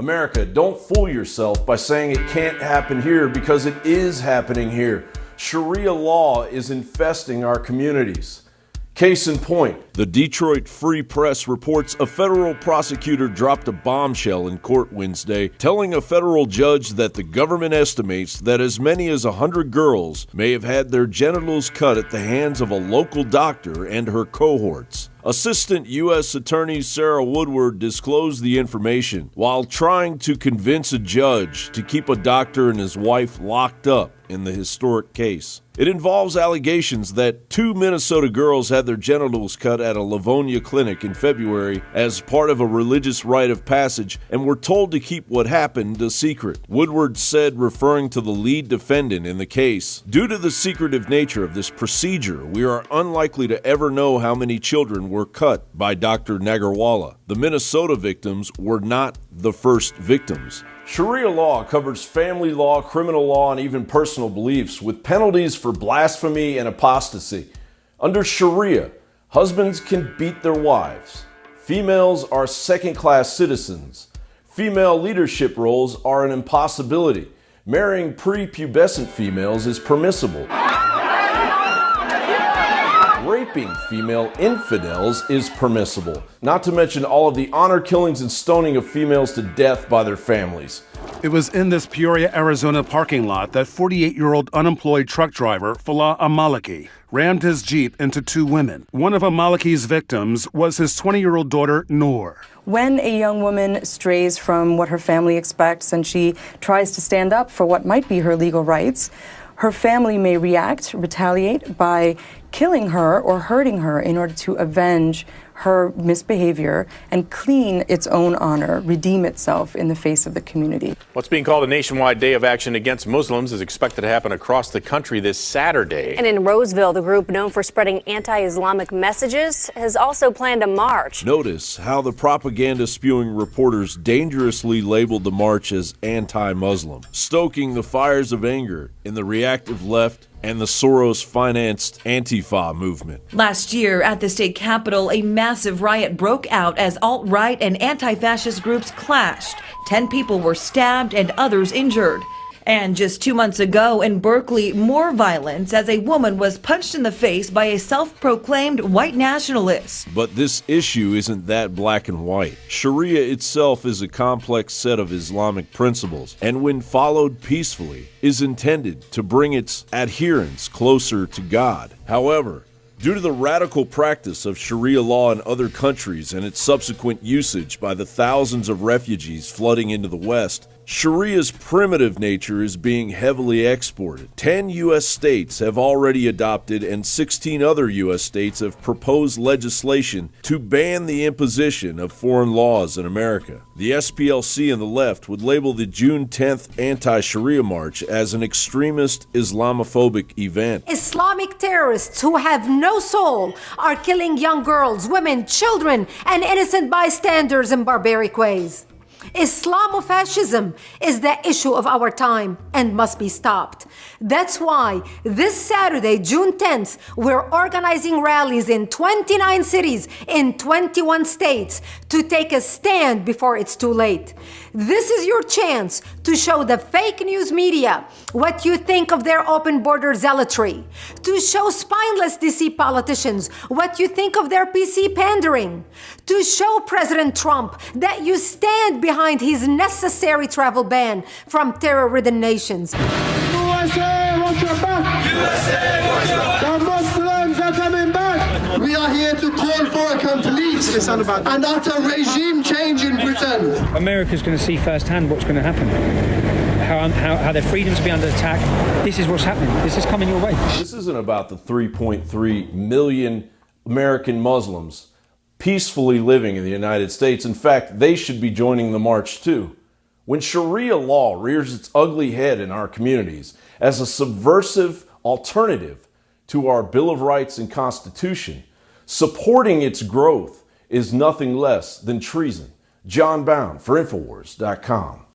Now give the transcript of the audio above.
America, don't fool yourself by saying it can't happen here, because it is happening here. Sharia law is infesting our communities. Case in point, the Detroit Free Press reports a federal prosecutor dropped a bombshell in court Wednesday, telling a federal judge that the government estimates that as many as 100 girls may have had their genitals cut at the hands of a local doctor and her cohorts. Assistant U.S. Attorney Sarah Woodward disclosed the information while trying to convince a judge to keep a doctor and his wife locked up in the historic case. It involves allegations that 2 Minnesota girls had their genitals cut at a Livonia clinic in February as part of a religious rite of passage and were told to keep what happened a secret. Woodward said, referring to the lead defendant in the case, "Due to the secretive nature of this procedure, we are unlikely to ever know how many children were cut by Dr. Nagarwala. The Minnesota victims were not the first victims." Sharia law covers family law, criminal law, and even personal beliefs, with penalties for blasphemy and apostasy. Under Sharia, husbands can beat their wives. Females are second-class citizens. Female leadership roles are an impossibility. Marrying prepubescent females is permissible. Raping female infidels is permissible, not to mention all of the honor killings and stoning of females to death by their families. It was in this Peoria, Arizona parking lot that 48-year-old unemployed truck driver Falah Amaliki rammed his Jeep into 2 women. One of Amaliki's victims was his 20-year-old daughter, Noor. When a young woman strays from what her family expects and she tries to stand up for what might be her legal rights, her family may retaliate by killing her or hurting her in order to avenge her misbehavior and clean its own honor, redeem itself in the face of the community. What's being called a nationwide day of action against Muslims is expected to happen across the country this Saturday. And in Roseville, the group known for spreading anti-Islamic messages has also planned a march. Notice how the propaganda-spewing reporters dangerously labeled the march as anti-Muslim, stoking the fires of anger in the reactive left and the Soros-financed Antifa movement. Last year at the state capitol, a massive riot broke out as alt-right and anti-fascist groups clashed. 10 people were stabbed and others injured. And just 2 months ago in Berkeley, more violence as a woman was punched in the face by a self-proclaimed white nationalist. But this issue isn't that black and white. Sharia itself is a complex set of Islamic principles, and when followed peacefully, is intended to bring its adherents closer to God. However, due to the radical practice of Sharia law in other countries and its subsequent usage by the thousands of refugees flooding into the West, Sharia's primitive nature is being heavily exported. 10 U.S. states have already adopted, and 16 other U.S. states have proposed legislation to ban the imposition of foreign laws in America. The SPLC and the left would label the June 10th anti-Sharia march as an extremist Islamophobic event. Islamic terrorists who have no soul are killing young girls, women, children, and innocent bystanders in barbaric ways. Islamofascism is the issue of our time and must be stopped. That's why this Saturday, June 10th, we're organizing rallies in 29 cities in 21 states to take a stand before it's too late. This is your chance to show the fake news media what you think of their open border zealotry, to show spineless DC politicians what you think of their PC pandering, to show President Trump that you stand behind his necessary travel ban from terror-ridden nations. USA, watch your back! USA, watch your back! The Muslims are coming back! We are here to call for a complete and utter regime change in Britain. America's going to see firsthand what's going to happen. How their freedoms will be under attack. This is what's happening. This is coming your way. This isn't about the 3.3 million American Muslims peacefully living in the United States. In fact, they should be joining the march too. When Sharia law rears its ugly head in our communities as a subversive alternative to our Bill of Rights and Constitution, supporting its growth is nothing less than treason. John Bound for Infowars.com.